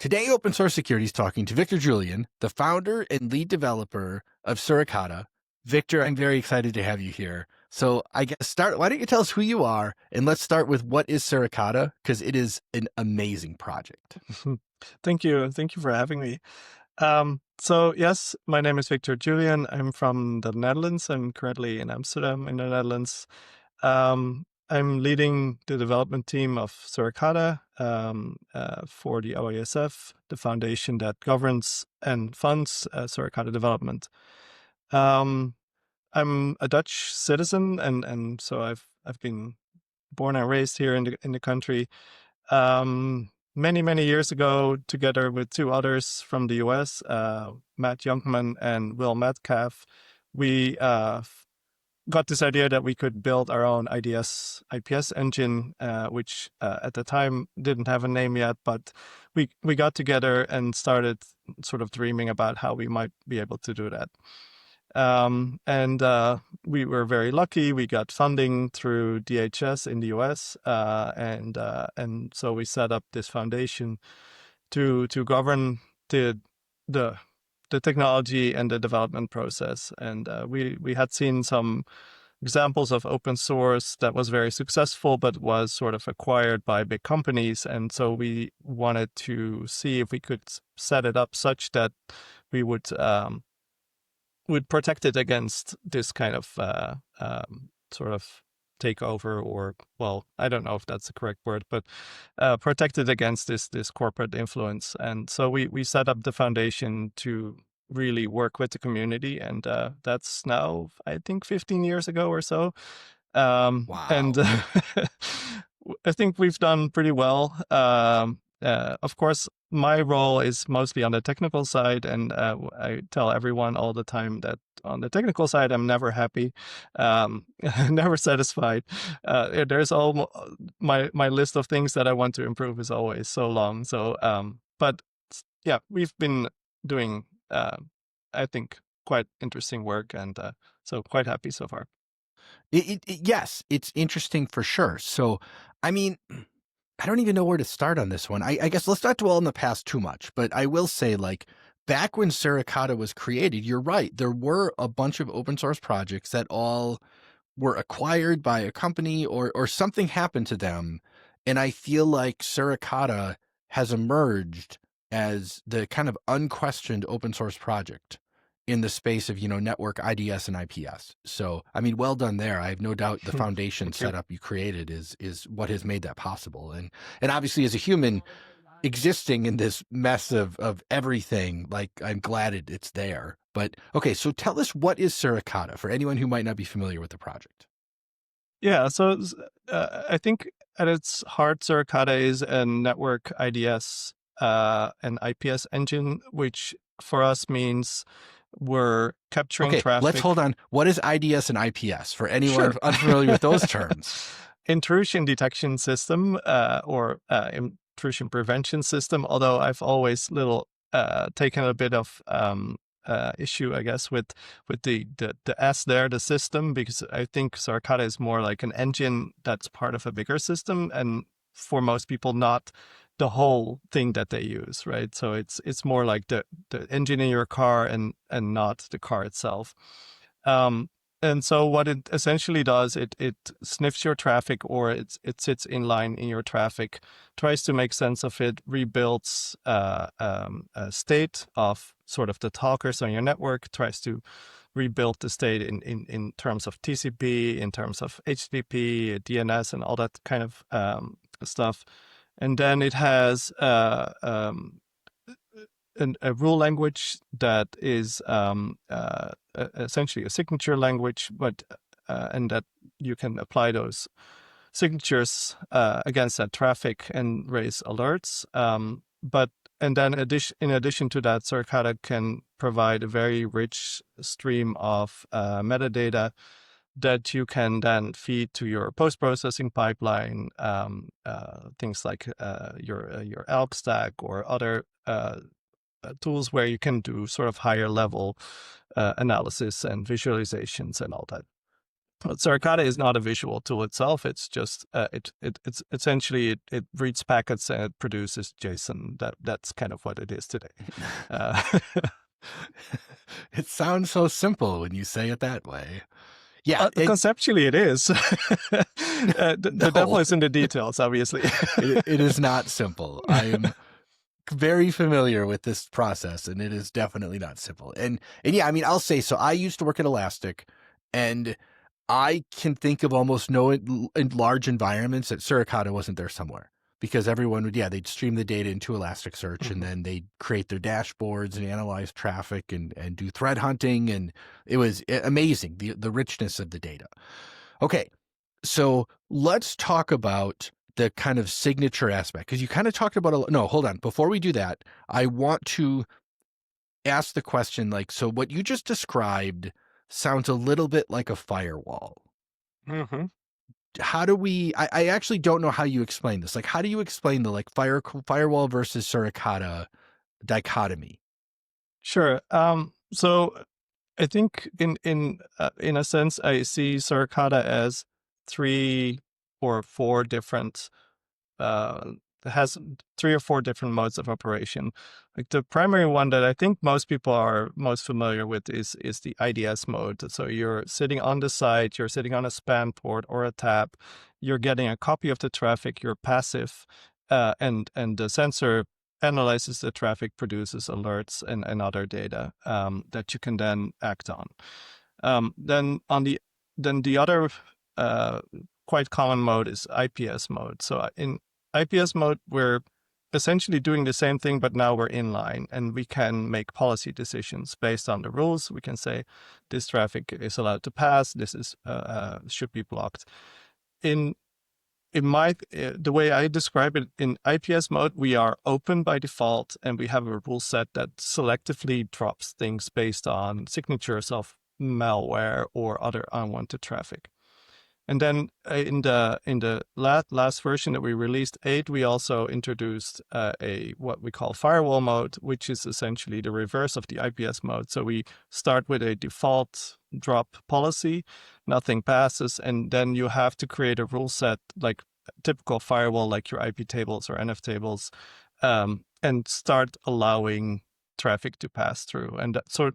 Today, Open Source Security is talking to Victor Julien, the founder and lead developer of Suricata. Victor, I'm very excited to have you here. So I guess why don't you tell us who you are, and let's start with what is Suricata, because it is an amazing project. Thank you. Thank you for having me. So yes, my name is Victor Julien. I'm from the Netherlands. I'm currently in Amsterdam in the Netherlands. I'm leading the development team of Suricata for the OASF, the foundation that governs and funds Suricata development. Um, I'm a Dutch citizen, and so I've been born and raised here in the country. Many years ago, together with two others from the US, Matt Youngman and Will Metcalf, we got this idea that we could build our own IPS engine, which at the time didn't have a name yet, but we got together and started sort of dreaming about how we might be able to do that. And we were very lucky. We got funding through DHS in the US, and so we set up this foundation to govern the the the technology and the development process. And we had seen some examples of open source that was very successful, but was sort of acquired by big companies. And so we wanted to see if we could set it up such that we would protect it against this kind of sort of takeover, or, well, I don't know if that's the correct word, but protect it against this corporate influence. And so we set up the foundation to really work with the community, and that's now, I think, 15 years ago or so. And Wow. I think we've done pretty well. Of course, my role is mostly on the technical side, and I tell everyone all the time that on the technical side, I'm never happy, never satisfied. There's all my list of things that I want to improve is always so long. So, but yeah, we've been doing, I think, quite interesting work, and so quite happy so far. Yes, it's interesting for sure. So, I mean, I don't even know where to start on this one. I guess let's not dwell in the past too much, but I will say, like, back when Suricata was created, you're right. There were a bunch of open source projects that all were acquired by a company, or something happened to them. And I feel like Suricata has emerged as the kind of unquestioned open source project in the space of, network IDS and IPS. So, I mean, well done there. I have no doubt the foundation Thank you. setup you created is what has made that possible. And obviously, as a human existing in this mess of everything, like, I'm glad it's there. But okay, so tell us, what is Suricata for anyone who might not be familiar with the project? Yeah, so I think at its heart, Suricata is a network IDS and IPS engine, which for us means we're capturing Okay, let's hold traffic. on. What is IDS and IPS for anyone Sure. unfamiliar with those terms? Intrusion detection system, or intrusion prevention system, although I've always taken a bit of issue, I guess, with the S there, the system, because I think Suricata is more like an engine that's part of a bigger system, and for most people, not the whole thing that they use, right? So it's more like the engine in your car, and not the car itself. Um, and so what it essentially does, it sniffs your traffic, or it sits in line in your traffic, tries to make sense of it, rebuilds a state of sort of the talkers on your network, tries to rebuild the state in terms of TCP, in terms of HTTP, DNS, and all that kind of stuff. And then it has a rule language that is essentially a signature language, but and that you can apply those signatures against that traffic and raise alerts. But and then in addition to that, Suricata can provide a very rich stream of metadata that you can then feed to your post-processing pipeline, things like your Elk stack or other tools where you can do sort of higher level analysis and visualizations and all that. Suricata is not a visual tool itself. It's just it's essentially it reads packets and it produces JSON. That's kind of what it is today. Uh, It sounds so simple when you say it that way. Yeah, conceptually, it is. The devil no, is in the details, obviously. it is not simple. I'm very familiar with this process, and it is definitely not simple. And yeah, I mean, I'll say so. I used to work at Elastic, and I can think of almost no in large environments that Suricata wasn't there somewhere, because everyone would, they'd stream the data into Elasticsearch, and then they'd create their dashboards and analyze traffic and do threat hunting, and it was amazing, the richness of the data. Okay, so let's talk about the kind of signature aspect, because you kind of talked about no, hold on. Before we do that, I want to ask the question, like, so what you just described sounds a little bit like a firewall. Mm-hmm. How do we, I actually don't know how you explain this. Like, how do you explain the like firewall versus Suricata dichotomy? Sure. So I think in a sense, I see Suricata as 3 or 4 different has 3 or 4 different modes of operation. Like the primary one that I think most people are most familiar with is the IDS mode. So you're sitting on the site, you're sitting on a span port or a tab, you're getting a copy of the traffic, you're passive, and the sensor analyzes the traffic, produces alerts and other data that you can then act on. Then the other quite common mode is IPS mode. So in IPS mode, we're essentially doing the same thing, but now we're inline and we can make policy decisions based on the rules. We can say this traffic is allowed to pass. This is should be blocked. In the way I describe it, in IPS mode, we are open by default and we have a rule set that selectively drops things based on signatures of malware or other unwanted traffic. And then in the last version that we released, 8, we also introduced a what we call firewall mode, which is essentially the reverse of the IPS mode. So we start with a default drop policy, nothing passes, and then you have to create a rule set like typical firewall, like your IP tables or NF tables, and start allowing traffic to pass through. And so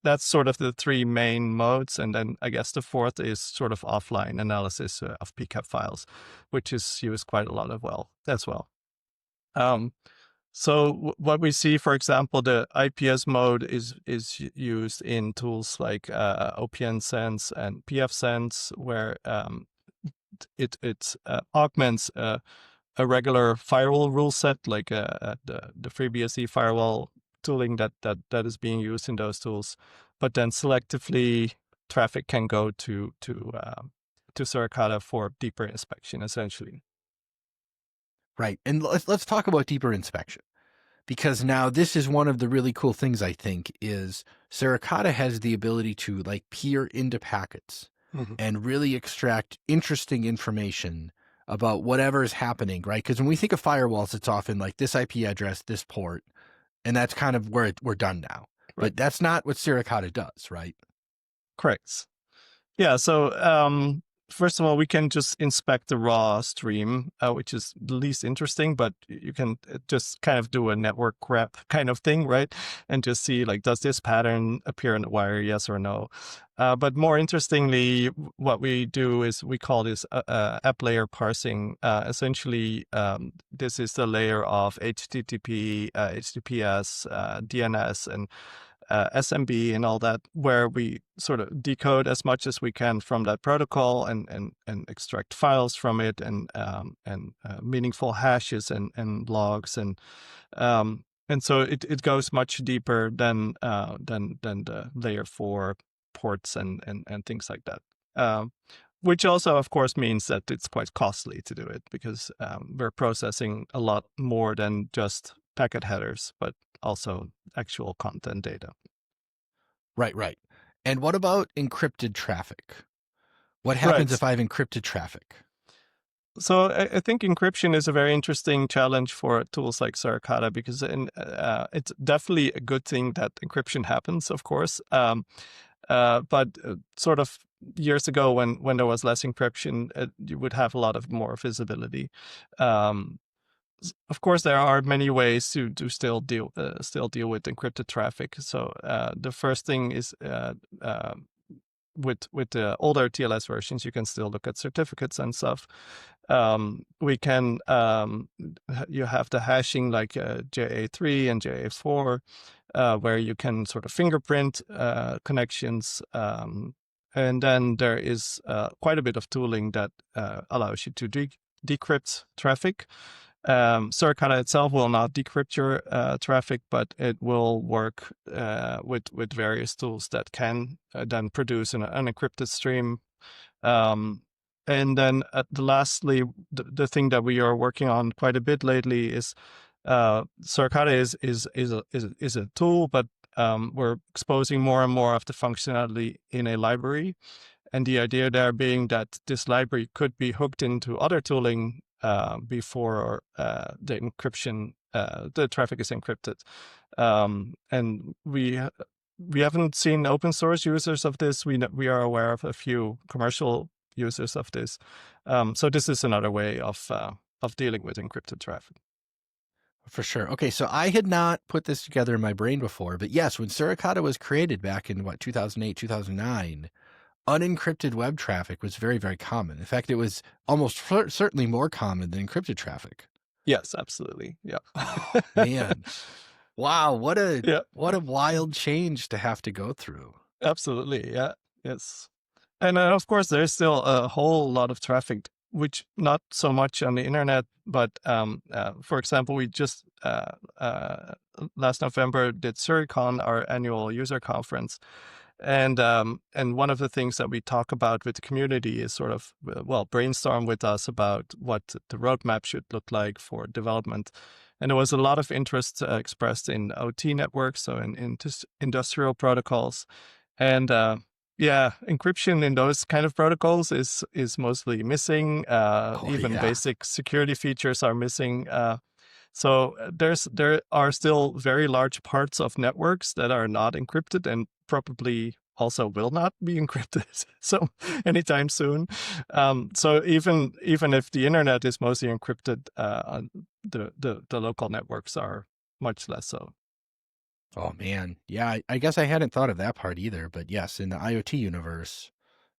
that's sort of the 3 main modes. And then I guess the 4th is sort of offline analysis of PCAP files, which is used quite a lot as well. So what we see, for example, the IPS mode is used in tools like OPNsense and pfSense, where it augments a regular firewall rule set, like the FreeBSD firewall tooling that is being used in those tools, but then selectively traffic can go to Suricata for deeper inspection, essentially. Right. And let's talk about deeper inspection, because now this is one of the really cool things, I think, is Suricata has the ability to like peer into packets and really extract interesting information about whatever is happening, right? Because when we think of firewalls, it's often like this IP address, this port, and that's kind of where we're done now. Right. But that's not what Suricata does, right? Correct. Yeah. So first of all, we can just inspect the raw stream, which is the least interesting, but you can just kind of do a network grep kind of thing, right? And just see, like, does this pattern appear in the wire, yes or no? But more interestingly, what we do is we call this app layer parsing. Essentially, this is the layer of HTTP, HTTPS, DNS, and SMB and all that, where we sort of decode as much as we can from that protocol and extract files from it and meaningful hashes and logs and so it goes much deeper than the layer 4 ports and things like that. Which also, of course, means that it's quite costly to do it because we're processing a lot more than just packet headers, but also actual content data. Right. And what about encrypted traffic? What happens Right. if I have encrypted traffic? So I think encryption is a very interesting challenge for tools like Suricata because it's definitely a good thing that encryption happens, of course. But sort of years ago, when there was less encryption, you would have a lot of more visibility. Um, of course, there are many ways to still deal with encrypted traffic. So the first thing is with the older TLS versions, you can still look at certificates and stuff. We can you have the hashing like JA3 and JA4, where you can sort of fingerprint connections. And then there is quite a bit of tooling that allows you to decrypt traffic. Suricata itself will not decrypt your traffic, but it will work with various tools that can then produce an unencrypted stream. And then lastly, the thing that we are working on quite a bit lately is Suricata is a tool, but we're exposing more and more of the functionality in a library. And the idea there being that this library could be hooked into other tooling before the encryption, the traffic is encrypted. And we haven't seen open source users of this. We are aware of a few commercial users of this. So this is another way of dealing with encrypted traffic. For sure. Okay, so I had not put this together in my brain before, but yes, when Suricata was created back in 2008, 2009, unencrypted web traffic was very, very common. In fact, it was almost certainly more common than encrypted traffic. Yes, absolutely. Yeah. Oh, man. Wow, what a Yeah. wild change to have to go through. Absolutely. Yeah. Yes. And of course, there's still a whole lot of traffic, which not so much on the internet, but for example, we just last November did Suricon, our annual user conference, and one of the things that we talk about with the community is sort of brainstorm with us about what the roadmap should look like for development. And there was a lot of interest expressed in OT networks, so in industrial protocols, and yeah, encryption in those kind of protocols is mostly missing. Oh, Even yeah. basic security features are missing. So there are still very large parts of networks that are not encrypted and probably also will not be encrypted so anytime soon. So even if the internet is mostly encrypted, the local networks are much less so. Oh, man. Yeah, I guess I hadn't thought of that part either, but yes, in the IoT universe,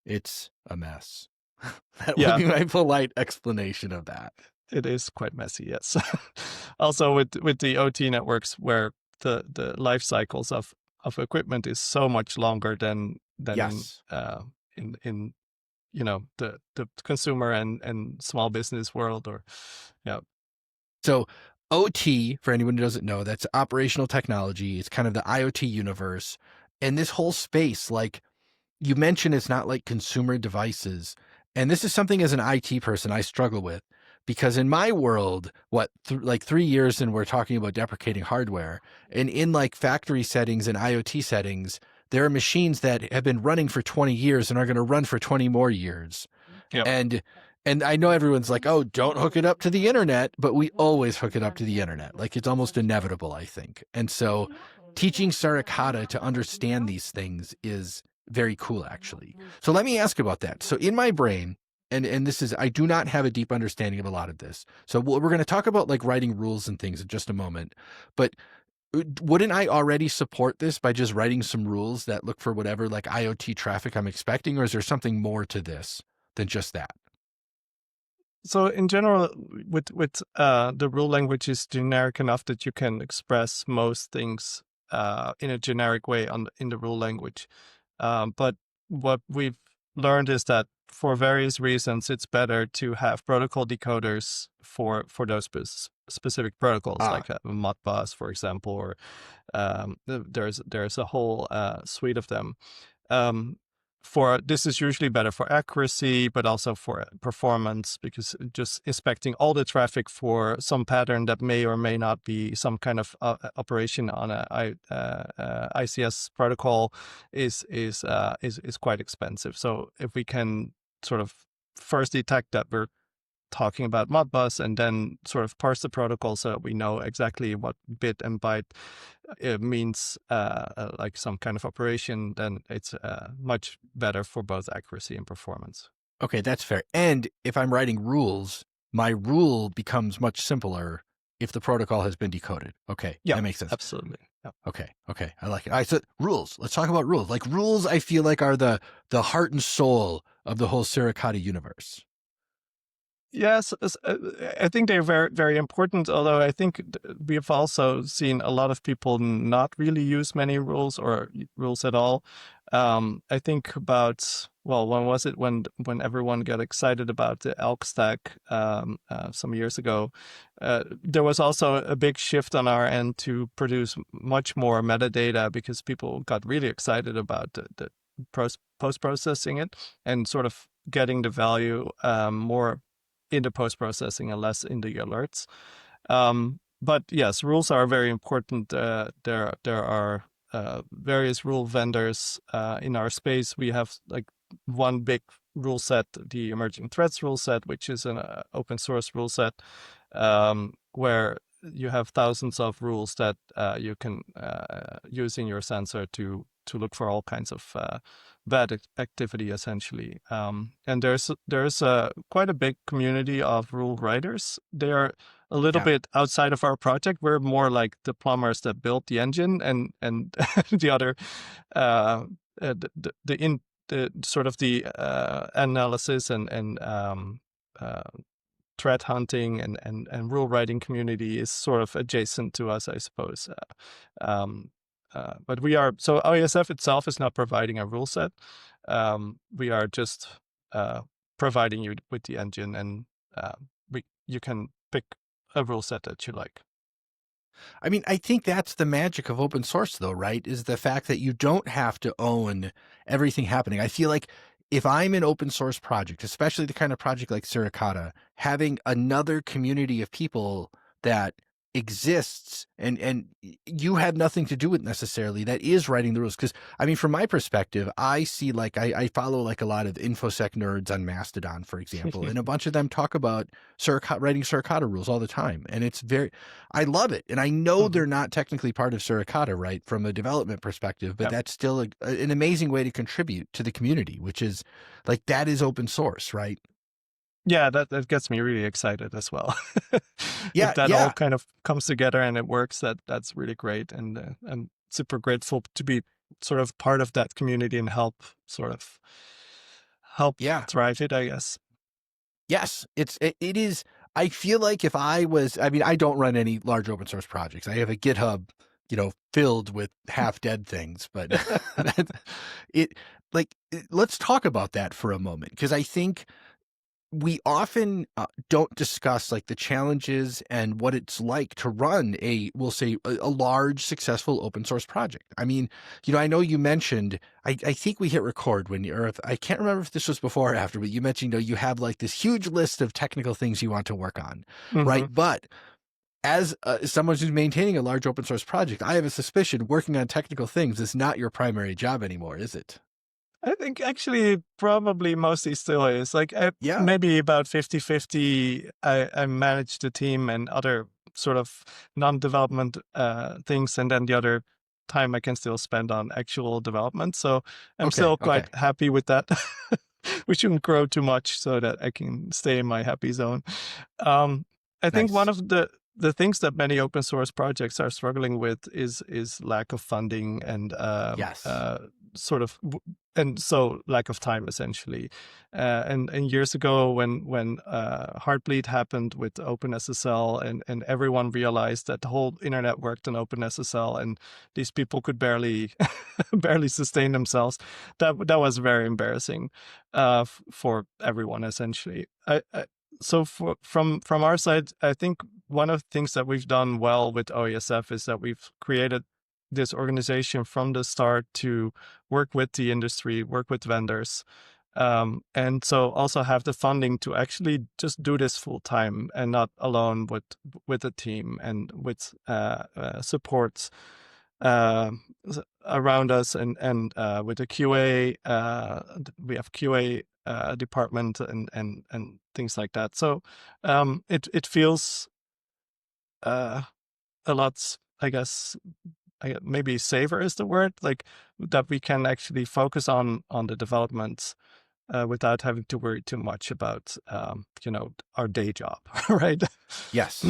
it's a mess. That would Yeah, be my polite explanation of that. it is quite messy. Yes. Also with the OT networks, where the life cycles of equipment is so much longer than Yes. in the consumer and small business world, or yeah. So OT, for anyone who doesn't know, that's operational technology. It's kind of the IoT universe. And this whole space, like you mentioned, it's not like consumer devices. And this is something as an IT person I struggle with because in my world, like 3 years and we're talking about deprecating hardware, and in like factory settings and IoT settings, there are machines that have been running for 20 years and are going to run for 20 more years. Yep. And I know everyone's like, oh, don't hook it up to the internet, but we always hook it up to the internet. Like it's almost inevitable, I think. And so teaching Suricata to understand these things is very cool, actually. So let me ask about that. So in my brain, and this is, I do not have a deep understanding of a lot of this. So we're going to talk about like writing rules and things in just a moment. But wouldn't I already support this by just writing some rules that look for whatever like IoT traffic I'm expecting? Or is there something more to this than just that? So in general, with the rule language is generic enough that you can express most things in a generic way in the rule language. But what we've learned is that for various reasons, it's better to have protocol decoders for those specific protocols, Ah, like Modbus, for example, or there's a whole suite of them. Um, for this is usually better for accuracy, but also for performance, because just inspecting all the traffic for some pattern that may or may not be some kind of operation on a ICS protocol is quite expensive. So if we can sort of first detect that we're talking about Modbus and then sort of parse the protocol so that we know exactly what bit and byte it means, like some kind of operation, then it's much better for both accuracy and performance. Okay, that's fair. And if I'm writing rules, my rule becomes much simpler if the protocol has been decoded. Okay, Yeah, that makes sense. absolutely. Yeah. Okay, I like it. All right, so rules. Let's talk about rules. Like rules, I feel like are the heart and soul of the whole Suricata universe. Yes, I think they're very, very important. Although I think we've also seen a lot of people not really use many rules or rules at all. I think about, well, when was it when everyone got excited about the elk stack some years ago? There was also a big shift on our end to produce much more metadata because people got really excited about the post processing it and sort of getting the value more into post-processing and less in the alerts. But yes, rules are very important. There are various rule vendors in our space. We have like one big rule set, the emerging threats rule set, which is an open source rule set where you have thousands of rules that you can use in your sensor to look for all kinds of bad activity, essentially. And there's quite a big community of rule writers. They are a little Yeah. bit outside of our project. We're more like the plumbers that built the engine, and the other the sort of the analysis and threat hunting and rule writing community is sort of adjacent to us, I suppose. But we are, so OESF itself is not providing a rule set. We are just providing you with the engine, and you can pick a rule set that you like. I mean, I think that's the magic of open source, though, right? Is the fact that you don't have to own everything happening. I feel like if I'm an open source project, especially the kind of project like Suricata, having another community of people that exists and you have nothing to do with necessarily that is writing the rules. Because I mean, from my perspective, I see like I follow like a lot of infosec nerds on Mastodon, for example, and a bunch of them talk about writing Suricata rules all the time, and it's very I love it. And I know Mhm. they're not technically part of Suricata, right, from a development perspective, but Yeah. that's still an amazing way to contribute to the community, which is like that is open source, right? Yeah, that gets me really excited as well. If Yeah, that all yeah, kind of comes together and it works, that's really great, and I'm super grateful to be sort of part of that community and help yeah. thrive it, I guess. Yes, it is. I feel like if I was, I mean, I don't run any large open source projects. I have a GitHub, filled with half dead things, but that, it like let's talk about that for a moment because I think we often don't discuss like the challenges and what it's like to run we'll say a large successful open source project. I mean, I know you mentioned, I think we hit record when you, or if, I can't remember if this was before or after, but you mentioned, you have like this huge list of technical things you want to work on, right? Hmm. But as someone who's maintaining a large open source project, I have a suspicion working on technical things is not your primary job anymore, is it? I think actually probably mostly still is. Like Yeah. maybe about 50-50. I manage the team and other sort of non-development things, and then the other time I can still spend on actual development. So I'm Okay. still Okay. quite happy with that. We shouldn't grow too much so that I can stay in my happy zone. Um, I think one Nice. of the things that many open source projects are struggling with is lack of funding and Yes. sort of and so lack of time, essentially. And years ago when Heartbleed happened with OpenSSL, and everyone realized that the whole internet worked on OpenSSL and these people could barely barely sustain themselves, that was very embarrassing for everyone, essentially. So from our side, I think one of the things that we've done well with OESF is that we've created this organization from the start to work with the industry, work with vendors, and so also have the funding to actually just do this full time and not alone with a team and with supports uh, around us, and with the QA. We have QA department and things like that. So it feels a lot, I guess, maybe safer is the word, like that we can actually focus on the developments without having to worry too much about our day job, right? Yes.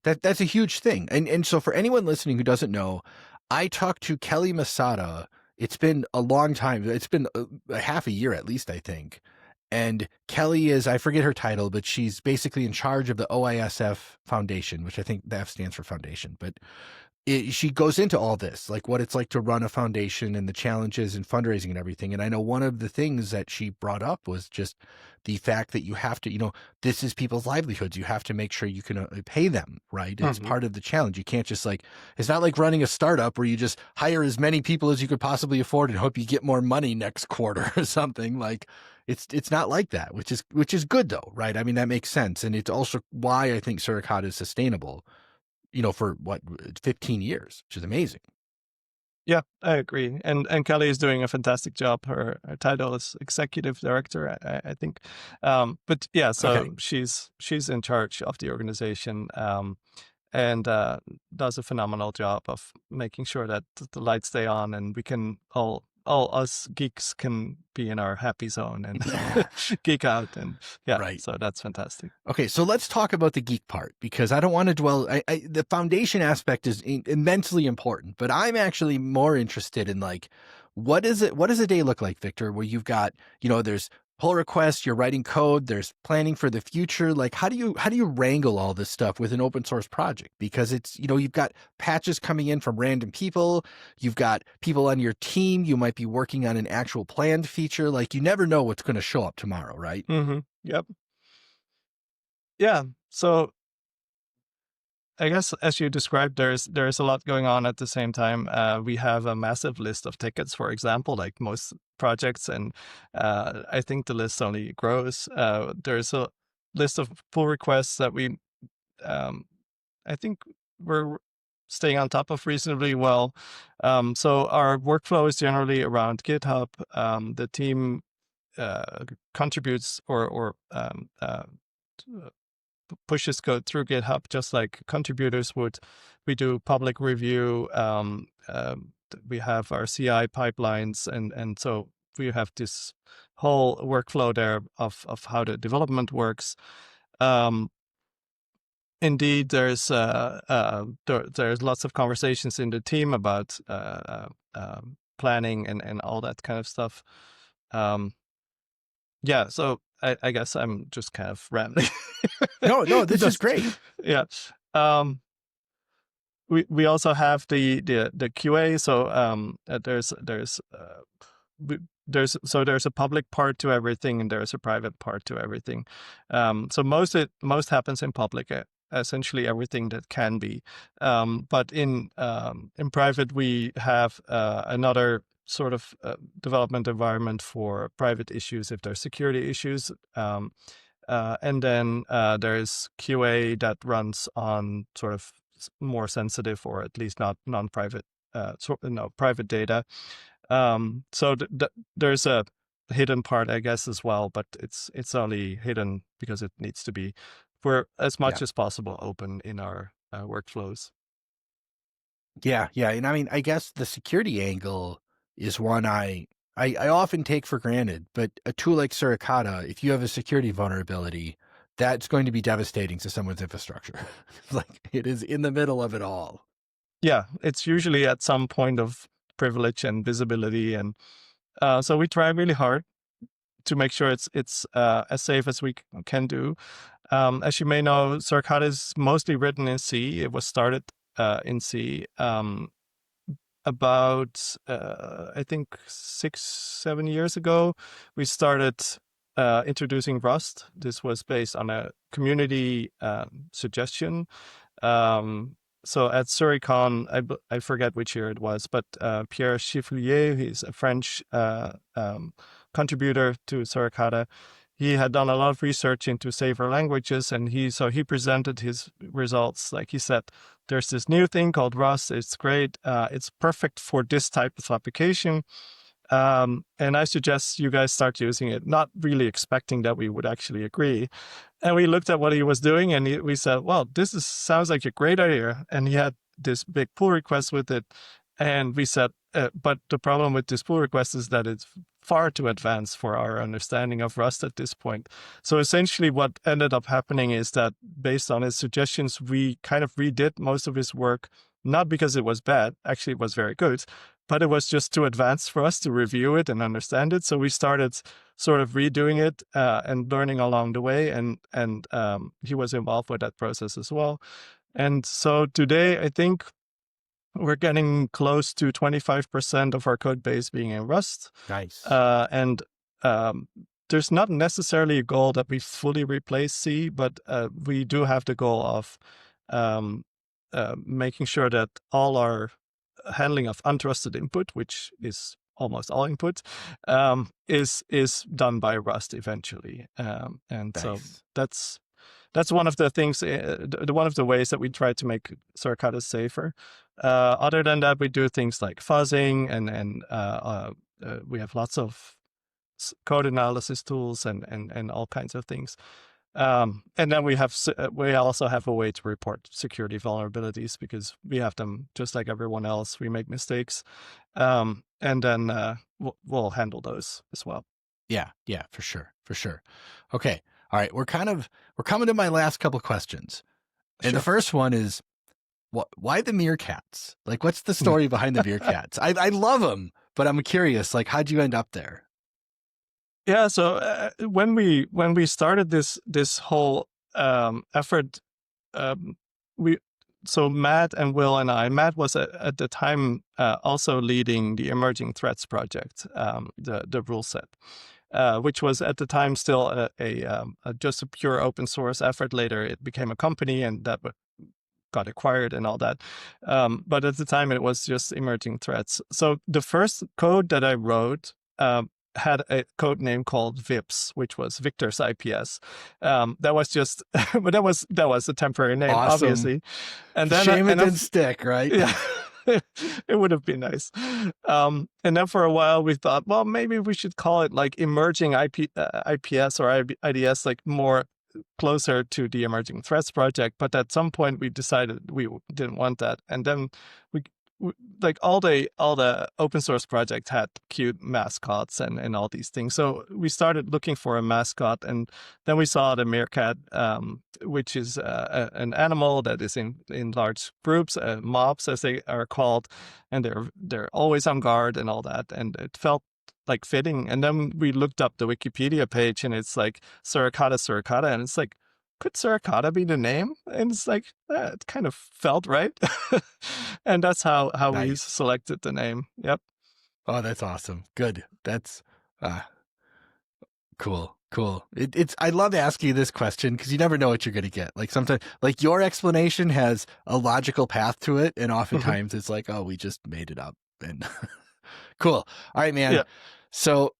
That's a huge thing. And so for anyone listening who doesn't know, I talked to Kelly Masada. It's been a long time. It's been a half a year at least, I think. And Kelly is, I forget her title, but she's basically in charge of the OISF Foundation, which I think the F stands for foundation. But she goes into all this, like what it's like to run a foundation and the challenges and fundraising and everything. And I know one of the things that she brought up was just the fact that you have to, this is people's livelihoods. You have to make sure you can pay them, right? It's Mhm. part of the challenge. You can't just it's not like running a startup where you just hire as many people as you could possibly afford and hope you get more money next quarter or something. Like it's not like that, which is good though, right? I mean, that makes sense. And it's also why I think Suricata is sustainable, for what, 15 years, which is amazing. Yeah, I agree. And Kelly is doing a fantastic job. Her title is executive director, I think. But yeah, Okay. so she's in charge of the organization, and does a phenomenal job of making sure that the lights stay on and we can all us geeks can be in our happy zone and geek out. And yeah, Right. so that's fantastic. Okay, so let's talk about the geek part because I don't want to dwell. The foundation aspect is immensely important, but I'm actually more interested in what is it? What does a day look like, Victor? Where you've got, there's pull requests, you're writing code, there's planning for the future. Like, how do you wrangle all this stuff with an open source project? Because it's, you've got patches coming in from random people, you've got people on your team, you might be working on an actual planned feature. Like, you never know what's going to show up tomorrow, right? Yep. Yeah. So I guess as you described, there's a lot going on at the same time. We have a massive list of tickets, for example, like most projects, and I think the list only grows. There's a list of pull requests that um, I think we're staying on top of reasonably well. So our workflow is generally around GitHub. The team contributes or pushes code through GitHub just like contributors would. We do public review. We have our CI pipelines, and so we have this whole workflow there of how the development works. Um, Indeed, there's lots of conversations in the team about planning and all that kind of stuff. Um, yeah, so I guess I'm just kind of rambling. No, no, this is Just great. yeah. Um, we also have the QA. So we- there's a public part to everything and there's a private part to everything. So most happens in public. Essentially everything that can be. But in private we have another sort of development environment for private issues if there's security issues. And then there's QA that runs on sort of more sensitive or at least not non-private, private data. So there's a hidden part, I guess, as well, but it's only hidden because it needs to be. We're as Yeah. much as possible open in our workflows. Yeah, yeah. And I mean, I guess the security angle is one I often take for granted, but a tool like Suricata, if you have a security vulnerability, that's going to be devastating to someone's infrastructure. Like it is in the middle of it all. Yeah, it's usually at some point of privilege and visibility, and so we try really hard to make sure it's as safe as we can do. As you may know, Suricata is mostly written in C. It was started in C. About I think 6-7 years ago, we started introducing Rust. This was based on a community suggestion. Um, so at Suricon, I forget which year it was, but Pierre Chiffelier, he's a French contributor to Suricata. He had done a lot of research into safer languages, and he presented his results. Like he said, there's this new thing called Rust. It's great. It's perfect for this type of application. And I suggest you guys start using it, not really expecting that we would actually agree. And we looked at what he was doing, and we said, well, sounds like a great idea. And he had this big pull request with it. And we said, but the problem with this pull request is that it's far too advanced for our understanding of Rust at this point. So essentially what ended up happening is that based on his suggestions, we kind of redid most of his work, not because it was bad, actually it was very good, but it was just too advanced for us to review it and understand it. So we started sort of redoing it and learning along the way, and he was involved with that process as well. And so today, I think we're getting close to 25% of our code base being in Rust. Nice. And there's not necessarily a goal that we fully replace C, but we do have the goal of um, making sure that all our handling of untrusted input, which is almost all input, is done by Rust eventually. And so Nice. that's one of the things, one of the ways that we try to make Suricata safer. Other than that, we do things like fuzzing, and we have lots of code analysis tools and all kinds of things. And then we also have a way to report security vulnerabilities because we have them just like everyone else. We make mistakes, and then we'll handle those as well. Yeah, for sure. Okay. All right. We're coming to my last couple questions. And the Sure. first one is, why the meerkats? Like, what's the story behind the meerkats? I love them, but I'm curious, like, how'd you end up there? Yeah. So when we started this whole effort, um, we so Matt and Will and Matt was at the time also leading the Emerging Threats project, the rule set, which was at the time still just a pure open source effort. Later, it became a company, and that got acquired and all that. But at the time, it was just Emerging Threats. So the first code that I wrote had a code name called VIPS, which was Victor's IPS. That was just, but that was a temporary name, Awesome. obviously. And then, Shame it didn't stick, right? yeah, it would have been nice. And then for a while, we thought, well, maybe we should call it like Emerging IPS or IDS, like more closer to the Emerging Threats project. But at some point, we decided we didn't want that, and then we like all the open source projects had cute mascots and all these things. So we started looking for a mascot, and then we saw the meerkat, which is an animal that is in large groups, mobs as they are called, and they're always on guard and all that. And it felt like fitting. And then we looked up the Wikipedia page, and it's like Suricata, and it's like, could Suricata be the name? And it's like, it kind of felt right. And that's how we Nice. selected the name. Yep. Oh, that's awesome. Good. That's cool. I love asking you this question because you never know what you're going to get. Like sometimes, like your explanation has a logical path to it, and oftentimes it's like, oh, we just made it up. And cool. All right, man. Yeah. So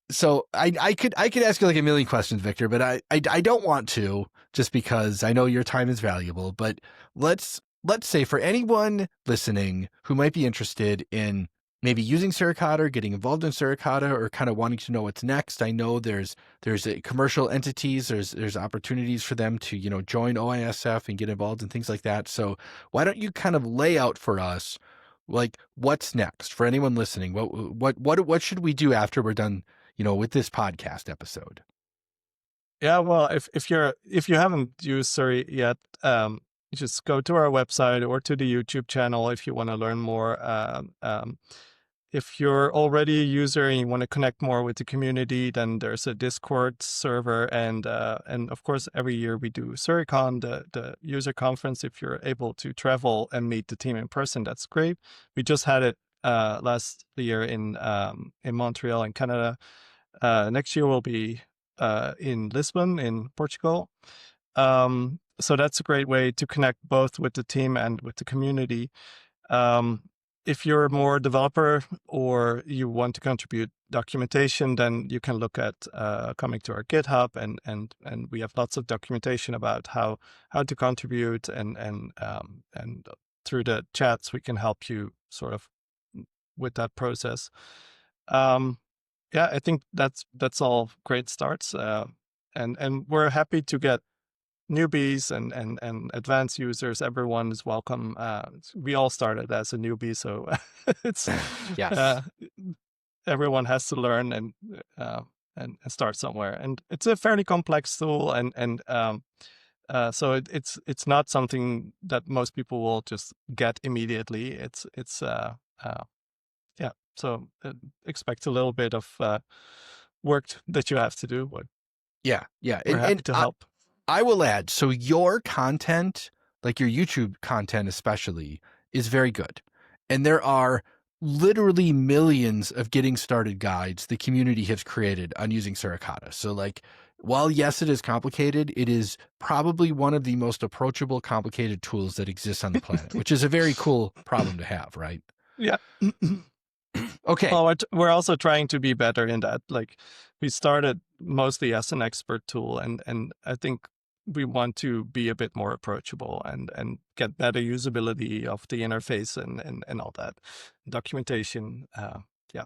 I could ask you like a million questions, Victor, but I don't want to, just because I know your time is valuable. But let's say for anyone listening who might be interested in maybe using Suricata or getting involved in Suricata or kind of wanting to know what's next. I know there's commercial entities, there's opportunities for them to, join OISF and get involved in things like that. So why don't you kind of lay out for us, like, what's next for anyone listening? What should we do after we're done, with this podcast episode? Yeah. Well, if you haven't used Suri yet, you just go to our website or to the YouTube channel if you want to learn more. If you're already a user and you want to connect more with the community, then there's a Discord server, and of course every year we do Suricon, the user conference. If you're able to travel and meet the team in person, that's great. We just had it last year in Montreal in Canada. Next year we'll be in Lisbon in Portugal. So that's a great way to connect both with the team and with the community. If you're more developer or you want to contribute documentation, then you can look at coming to our GitHub, and we have lots of documentation about how to contribute, and through the chats we can help you sort of with that process. yeah, I think that's all great starts. And we're happy to get newbies and advanced users. Everyone is welcome. We all started as a newbie, so it's Yes. uh, everyone has to learn uh, and start somewhere. And it's a fairly complex tool, so it's not something that most people will just get immediately. It's uh, yeah. So expect a little bit of work that you have to do, but Yeah. Yeah. we're happy to help. I will add, so your content, like your YouTube content especially, is very good. And there are literally millions of getting started guides the community has created on using Suricata. So like, while yes, it is complicated, it is probably one of the most approachable, complicated tools that exists on the planet, which is a very cool problem to have, right? Yeah. Okay. Well, we're also trying to be better in that. Like, we started mostly as an expert tool, and I think we want to be a bit more approachable and get better usability of the interface and all that documentation. Yeah.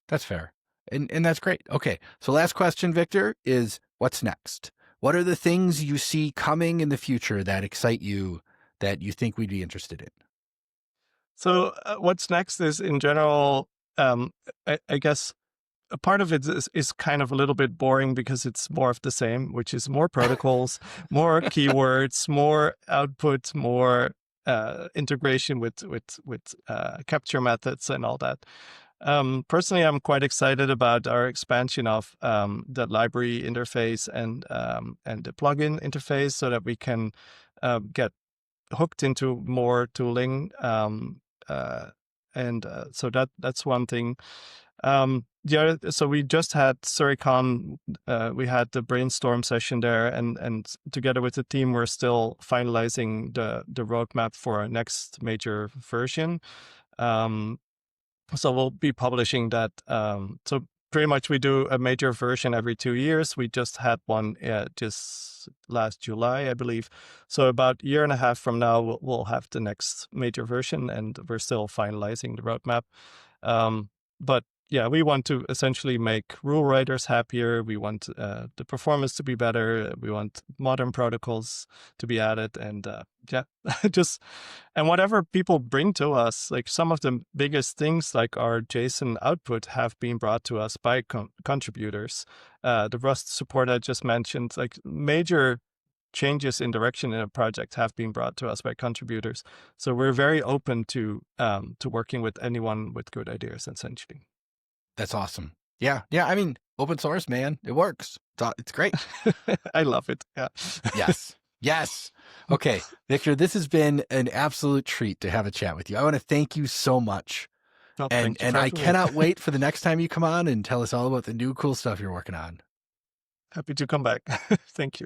That's fair. And that's great. Okay. So last question, Victor, is what's next? What are the things you see coming in the future that excite you, that you think we'd be interested in? So what's next is, in general, um, I guess a part of it is kind of a little bit boring because it's more of the same, which is more protocols, more keywords, more output, more integration with capture methods and all that. Personally, I'm quite excited about our expansion of the library interface and the plugin interface, so that we can get hooked into more tooling. So that's one thing. So we just had Suricon. We had the brainstorm session there, and together with the team, we're still finalizing the roadmap for our next major version. Um, so we'll be publishing that. So pretty much we do a major version every 2 years. We just had one just last July, I believe. So about a year and a half from now, we'll have the next major version, and we're still finalizing the roadmap. But yeah, we want to essentially make rule writers happier. We want the performance to be better. We want modern protocols to be added, and yeah, just and whatever people bring to us, like some of the biggest things, like our JSON output, have been brought to us by contributors. The Rust support I just mentioned, like major changes in direction in a project, have been brought to us by contributors. So we're very open to working with anyone with good ideas, essentially. That's awesome. Yeah. Yeah. I mean, open source, man, it works. It's great. I love it. Yeah. Yes. Yes. Okay. Victor, this has been an absolute treat to have a chat with you. I want to thank you so much. Well, And thank you and for I having me. cannot wait for the next time you come on and tell us all about the new cool stuff you're working on. Happy to come back. Thank you.